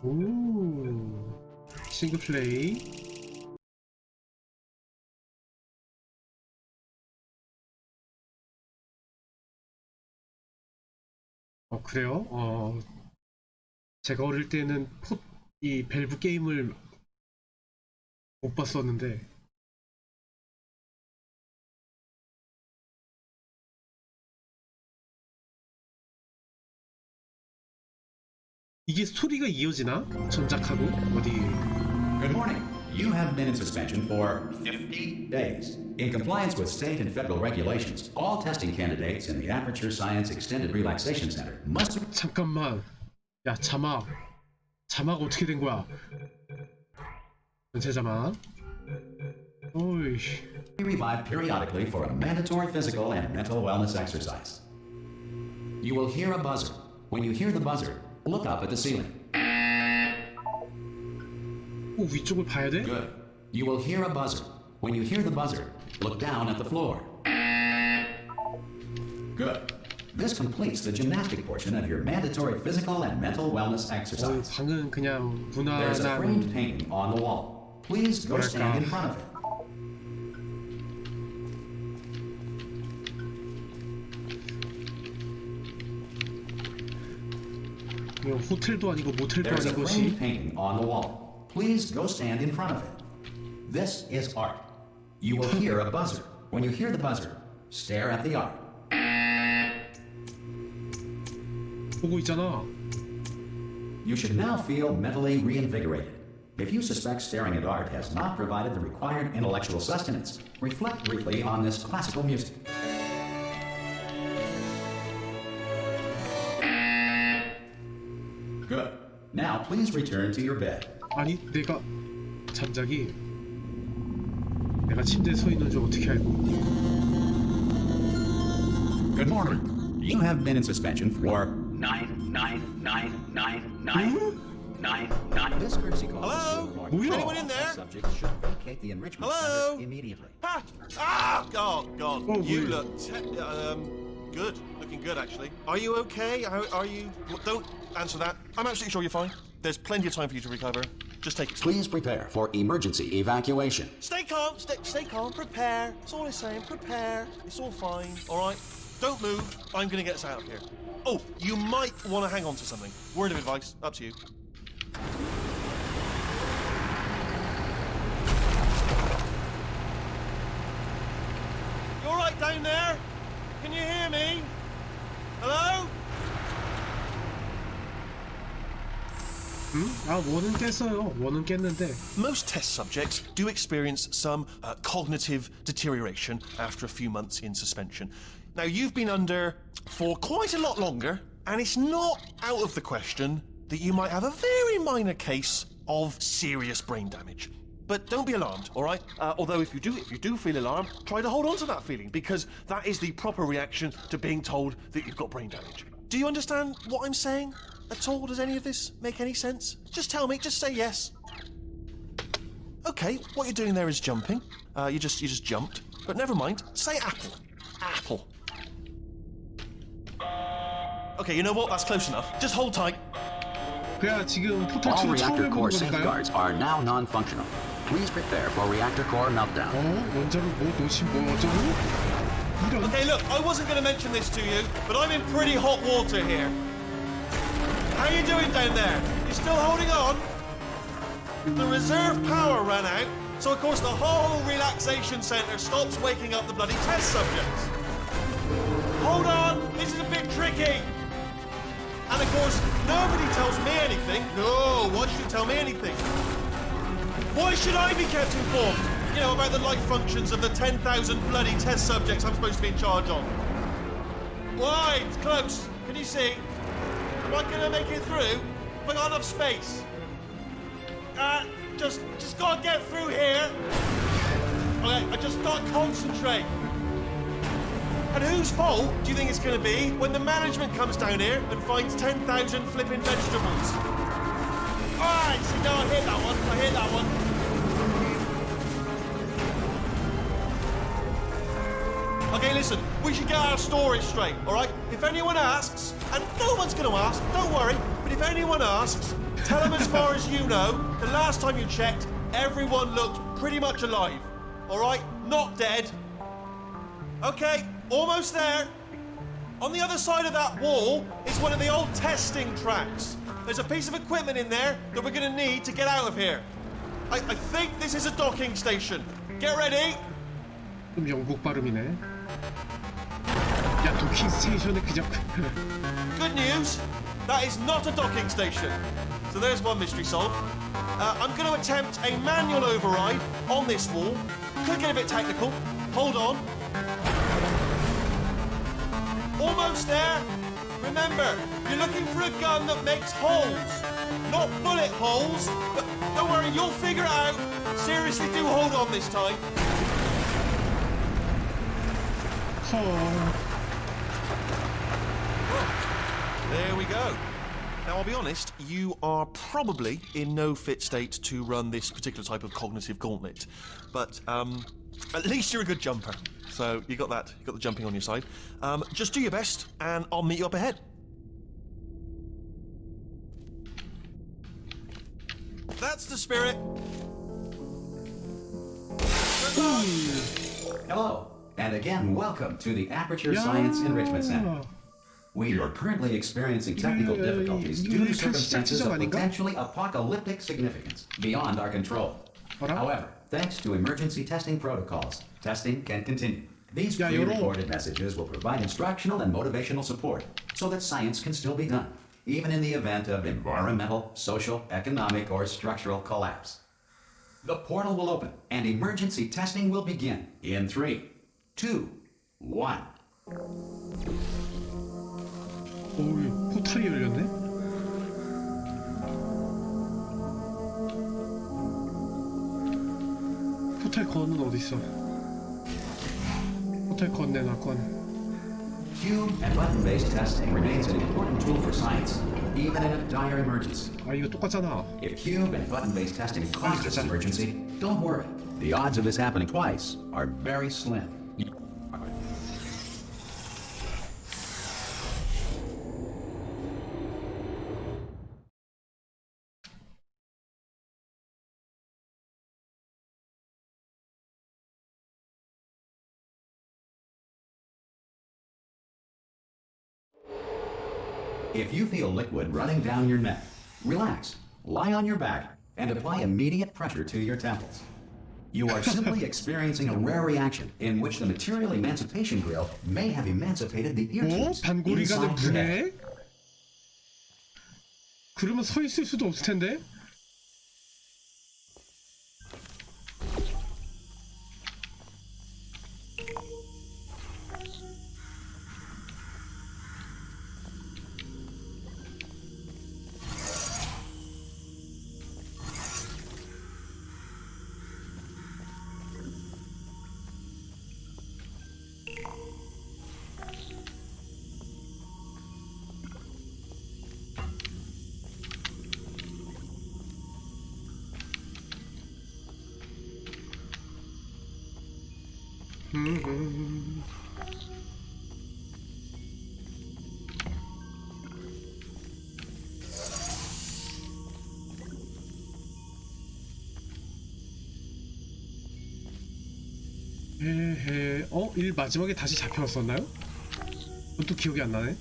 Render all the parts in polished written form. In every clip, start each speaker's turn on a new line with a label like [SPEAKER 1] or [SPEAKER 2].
[SPEAKER 1] 오, 싱글 플레이. 그래요? 제가 어릴 때는 이 밸브 게임을 못 봤었는데, 이게 스토리가 이어지나? 전작하고? 어디.
[SPEAKER 2] Good morning. You have been in suspension for 50 days. In compliance with state and federal regulations, all testing candidates in the Aperture Science Extended Relaxation Center must
[SPEAKER 1] 잠깐만. 야, 자막 어떻게 된 거야? 전체 자막. 오이.
[SPEAKER 2] be revived periodically for a mandatory physical and mental wellness exercise. You will hear a buzzer. When you hear the buzzer, look up at the ceiling.
[SPEAKER 1] 위쪽을 봐야 돼?
[SPEAKER 2] Good. You will hear a buzzer. When you hear the buzzer, look down at the floor. Good. This completes the gymnastic portion of your mandatory physical and mental wellness exercise.
[SPEAKER 1] 방은 그냥
[SPEAKER 2] There's a framed
[SPEAKER 1] 무난한.
[SPEAKER 2] painting on the wall. Please go stand in front of it.
[SPEAKER 1] 이거 호텔도 아니고 모텔도
[SPEAKER 2] There's a
[SPEAKER 1] 아닌 것이.
[SPEAKER 2] framed painting on the wall. Please go stand in front of it. This is art. You will hear a buzzer. When you hear the buzzer, stare at the art.
[SPEAKER 1] 보고 있잖아.
[SPEAKER 2] You should now feel mentally reinvigorated. If you suspect staring at art has not provided the required intellectual sustenance, reflect briefly on this classical music. Good. Now please return to your bed.
[SPEAKER 1] 아니, 내가 잠자기. 내가 침대에 서 있는 줄 어떻게 알고?
[SPEAKER 2] Good morning. You have been in suspension for 9999999. This courtesy call.
[SPEAKER 3] Hello?
[SPEAKER 1] 뭐야?
[SPEAKER 3] Anyone in there?
[SPEAKER 2] Subject should vacate the enrichment
[SPEAKER 3] Hello?
[SPEAKER 2] center immediately.
[SPEAKER 3] Ah! Ah! God, God.
[SPEAKER 1] Oh,
[SPEAKER 3] you
[SPEAKER 1] weird.
[SPEAKER 3] look good. Looking good, actually. Are you okay? Are you... Well, don't answer that. I'm absolutely sure you're fine. There's plenty of time for you to recover. Just take it.
[SPEAKER 2] Please prepare for emergency evacuation.
[SPEAKER 3] Stay calm. Stay calm. Prepare. That's all I'm saying. Prepare. It's all fine. All right? Don't move. I'm going to get us out of here. Oh, you might want to hang on to something. Word of advice. Up to you. You all right down there? Can you hear me? Hello?
[SPEAKER 1] 원은 깼어요. 원은 깼는데.
[SPEAKER 3] Most test subjects do experience some cognitive deterioration after a few months in suspension. Now, you've been under for quite a lot longer, and it's not out of the question that you might have a very minor case of serious brain damage. But don't be alarmed, all right? Although if you do feel alarmed, try to hold on to that feeling, because that is the proper reaction to being told that you've got brain damage. Do you understand what I'm saying at all? Does any of this make any sense? Just tell me, just say yes. Okay, what you're doing there is jumping. You just jumped. But never mind, say apple. Apple. Okay, you know what? That's close enough. Just hold tight.
[SPEAKER 1] 그야 지금 포탈
[SPEAKER 2] All
[SPEAKER 1] 2 처음
[SPEAKER 2] reactor core
[SPEAKER 1] 해보는 건가요?
[SPEAKER 2] safeguards are now non-functional. Please prepare for reactor core meltdown.
[SPEAKER 1] 원자로 뭐 놓으신 뭐 어쩌고? 이런.
[SPEAKER 3] Okay, look, I wasn't going to mention this to you, but I'm in pretty hot water here. How you doing down there? You still holding on? The reserve power ran out, so of course the whole relaxation centre stops waking up the bloody test subjects. Hold on, this is a bit tricky. And of course, nobody tells me anything. No, why should you tell me anything? Why should I be kept informed? You know, about the life functions of the 10,000 bloody test subjects I'm supposed to be in charge of. Why? It's close. Can you see? Am I gonna make it through? Have I got enough space? Just gotta get through here. Okay, I just gotta concentrate. And whose fault do you think it's gonna be when the management comes down here and finds 10,000 flipping vegetables? Alright, see, no, I hit that one. Okay, listen, we should get our story straight, alright? If anyone asks, and no one's gonna ask, don't worry, but if anyone asks, tell them as far as you know, the last time you checked, everyone looked pretty much alive. All right? Not dead. Okay, almost there. On the other side of that wall is one of the old testing tracks. There's a piece of equipment in there that we're gonna need to get out of here. I think this is a docking station. Get ready.
[SPEAKER 1] 좀 영국 발음이네. 야, 도킹 스테이션에 그냥
[SPEAKER 3] Good news, that is not a docking station. So there's one mystery solved. I'm going to attempt a manual override on this wall. Could get a bit technical. Hold on. Almost there. Remember, you're looking for a gun that makes holes. Not bullet holes, but don't worry, you'll figure it out. Seriously, do hold on this time. There we go. Now, I'll be honest, you are probably in no fit state to run this particular type of cognitive gauntlet. But at least you're a good jumper. So you got that, you got the jumping on your side. Just do your best, and I'll meet you up ahead. That's the spirit.
[SPEAKER 2] Hello, and again, welcome to the Aperture Science Enrichment Center. We are currently experiencing technical difficulties due to circumstances of potentially apocalyptic significance beyond our control. However, thanks to emergency testing protocols, testing can continue. These pre-recorded messages will provide instructional and motivational support so that science can still be done, even in the event of environmental, social, economic, or structural collapse. The portal will open and emergency testing will begin in 3, 2, 1.
[SPEAKER 1] 오, 포탈이 열렸네? 포탈 건은 어딨어? 포탈 건 내놔, 건.
[SPEAKER 2] Cube and button-based testing remains an important tool for science, even in a dire emergency.
[SPEAKER 1] 아, 이거 똑같잖아.
[SPEAKER 2] If cube and button-based testing caused this emergency, don't worry. The odds of this happening twice are very slim. If you feel liquid running down your neck, relax, lie on your back, and apply immediate pressure to your temples. You are simply experiencing a rare reaction in which the material emancipation grill may have emancipated the ear
[SPEAKER 1] 어?
[SPEAKER 2] tubes
[SPEAKER 1] 반고리가
[SPEAKER 2] inside your head.
[SPEAKER 1] 너무해? 그러면 서 있을 수도 없을 텐데? 일 마지막에 다시 잡혀왔었나요? 그것도 기억이 안 나네.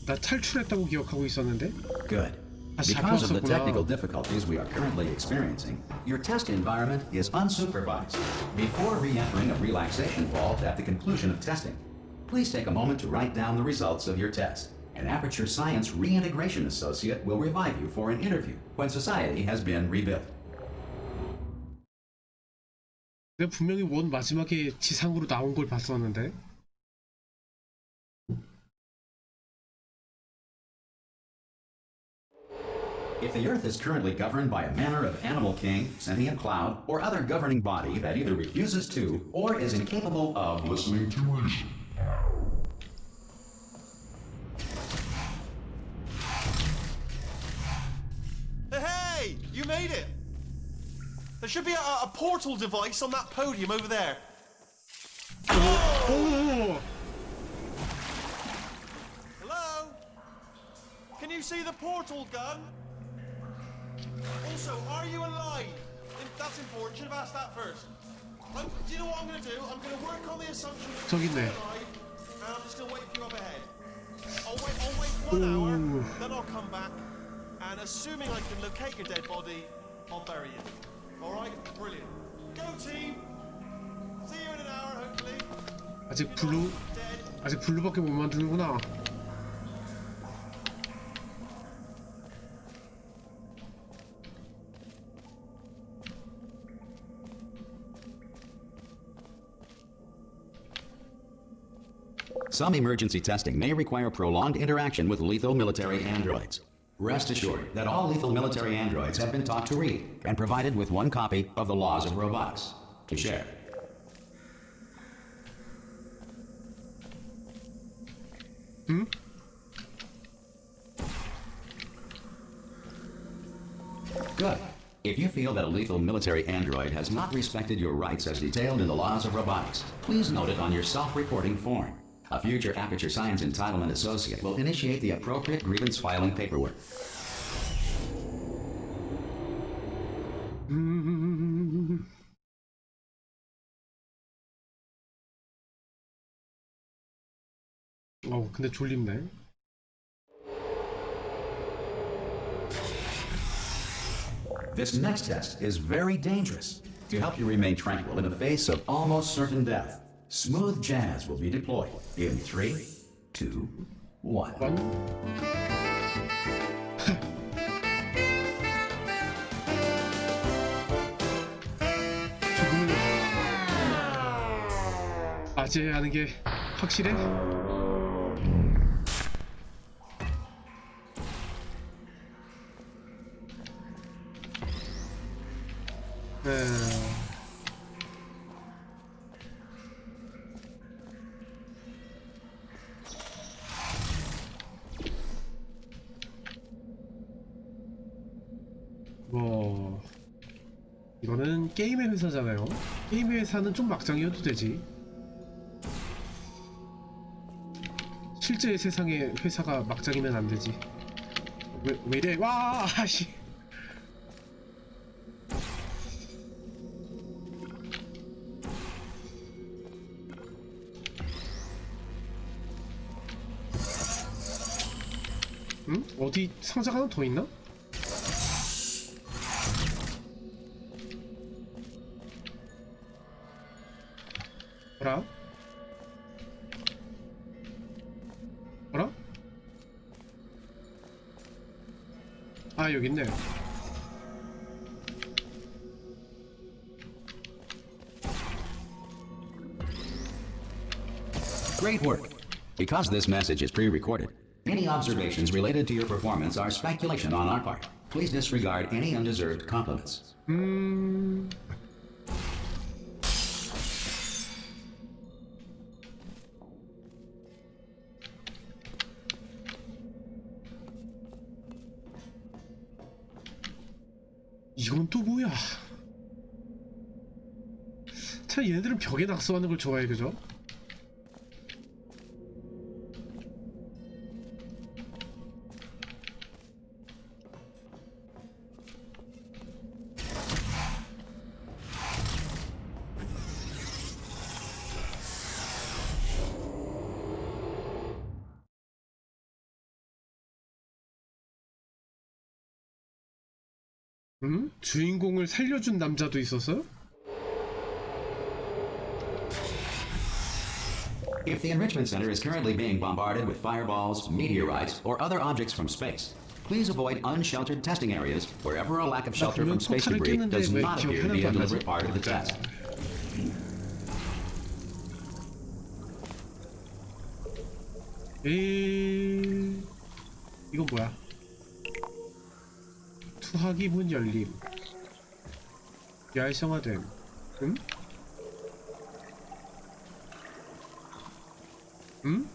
[SPEAKER 1] 나 탈출했다고 기억하고 있었는데.
[SPEAKER 2] Good.
[SPEAKER 1] 다시
[SPEAKER 2] Because of the
[SPEAKER 1] 잡혔었구나.
[SPEAKER 2] technical difficulties we are currently experiencing, your test environment is unsupervised. Before re-entering a relaxation vault at the conclusion of testing, please take a moment to write down the results of your test. An Aperture Science Reintegration Associate will revive you for an interview when society has been rebuilt.
[SPEAKER 1] 내가 분명히 원 마지막에 지상으로 나온 걸 봤었는데.
[SPEAKER 2] If the Earth is currently governed by a manner of animal king, sentient cloud, or other governing body that either refuses to or is incapable of listening to reason.
[SPEAKER 3] Hey, you made it! There should be a portal device on that podium over there.
[SPEAKER 1] 오!
[SPEAKER 3] Hello? Can you see the portal gun? Also, are you alive? That's important. Should have asked that first. Do you know what I'm going to do? I'm going to work on the assumption that
[SPEAKER 1] 저기
[SPEAKER 3] you're
[SPEAKER 1] 있네.
[SPEAKER 3] alive, and I'm just going to wait for you up ahead. I'll wait 1 hour, then I'll come back, and assuming I can locate your dead body, I'll bury you. All right? Brilliant. Go team. See you in an hour, hopefully.
[SPEAKER 1] 아직 블루밖에 못 만드는구나.
[SPEAKER 2] Some emergency testing may require prolonged interaction with lethal military androids. Rest assured that all lethal military androids have been taught to read and provided with one copy of the Laws of Robotics to share. Good. If you feel that a lethal military android has not respected your rights as detailed in the Laws of Robotics, please note it on your self-reporting form. A future Aperture Science Entitlement Associate will initiate the appropriate grievance filing paperwork.
[SPEAKER 1] 근데 졸립네.
[SPEAKER 2] This next test is very dangerous. To help you remain tranquil in the face of almost certain death, smooth jazz will be deployed in 3, 2, 1.
[SPEAKER 1] 죽음을 맞이해야 하는 게 확실해? 이거는 게임의 회사잖아요. 게임의 회사는 좀 막장이어도 되지. 실제 세상의 회사가 막장이면 안 되지. 왜 이래? 와, 씨. 응? 어디 상자가 하나 더 있나? 뭐라? 뭐라? 아, 여기 있네.
[SPEAKER 2] Great work. Because this message is pre-recorded, any observations related to your performance are speculation on our part. Please disregard any undeserved compliments.
[SPEAKER 1] 이건 또 뭐야? 참 얘네들은 벽에 낙서하는 걸 좋아해, 그죠? 주인공을 살려준 남자도 있었어요?
[SPEAKER 2] If the Enrichment Center is currently being bombarded with fireballs, meteorites, or other objects from space, please avoid unsheltered testing areas wherever a lack of shelter from space debris does not appear to be a deliberate part of the test.
[SPEAKER 1] 이건 뭐야? 투하기 문 열림. 얄성화됨. 응? 응?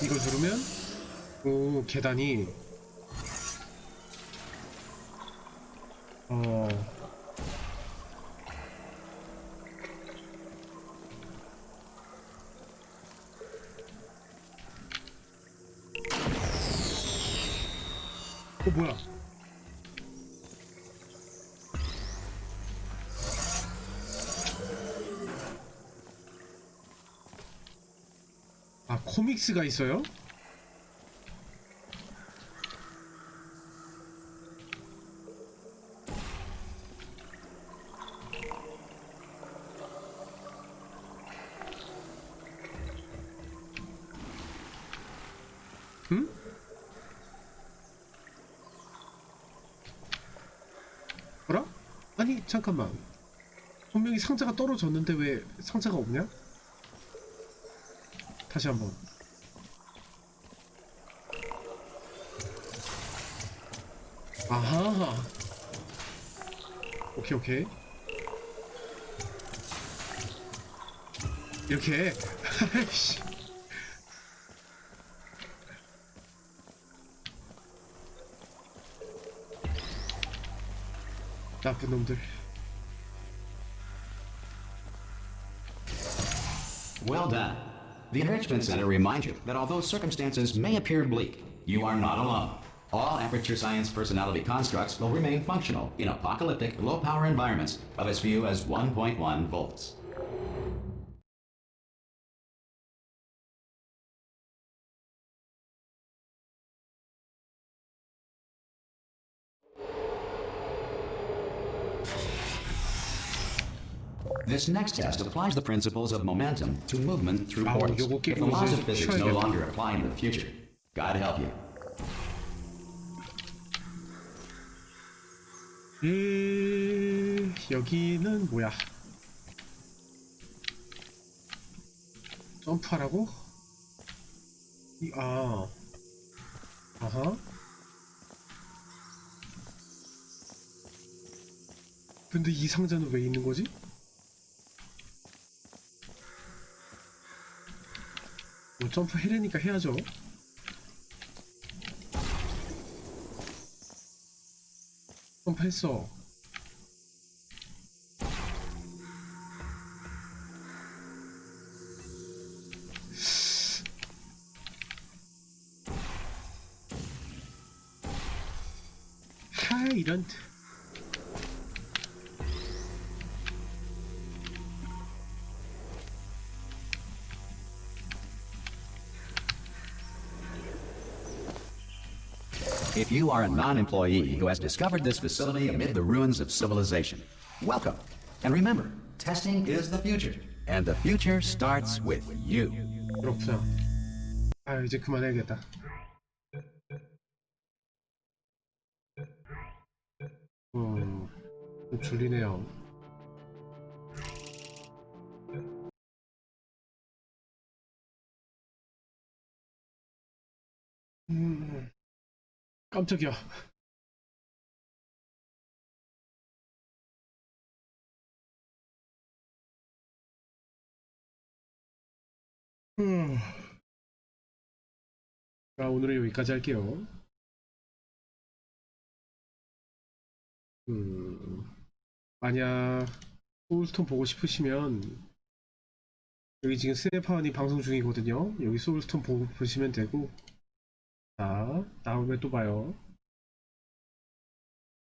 [SPEAKER 1] 이걸 누르면 오, 계단이 뭐야? 아, 코믹스가 있어요? 응? 뭐라? 아니, 잠깐만. 분명히 상자가 떨어졌는데 왜 상자가 없냐? 다시 한번. 아하. 오케이, 오케이. 이렇게. 아이씨. 나쁜 놈들.
[SPEAKER 2] Well done. The Enrichment Center reminds you that although circumstances may appear bleak, you are not alone. All Aperture Science personality constructs will remain functional in apocalyptic, low-power environments of as few as 1.1 volts. This next test applies the principles of momentum to movement through
[SPEAKER 1] 아우,
[SPEAKER 2] portals.
[SPEAKER 1] 요거
[SPEAKER 2] If the
[SPEAKER 1] 끼고
[SPEAKER 2] laws
[SPEAKER 1] 이제
[SPEAKER 2] of physics no
[SPEAKER 1] 쉬어야겠다.
[SPEAKER 2] longer apply in the future, God help you.
[SPEAKER 1] 여기는 뭐야? 점프하라고? 아하. 근데 이 상자는 왜 있는 거지? 뭐 점프 해려니까 해야죠. 점프했어. 하, 이런.
[SPEAKER 2] If you are a non-employee who has discovered this facility amid the ruins of civilization, welcome. And remember, testing is the future, and the future starts with you.
[SPEAKER 1] 그렇구나. 아, 이제 그만해야겠다. 좀 졸리네요. 깜짝이야. 자, 오늘은 여기까지 할게요. 만약 소울스톤 보고 싶으시면 여기 지금 스네파원이 방송 중이거든요. 여기 소울스톤 보시면 되고, 자, 다음에 또 봐요.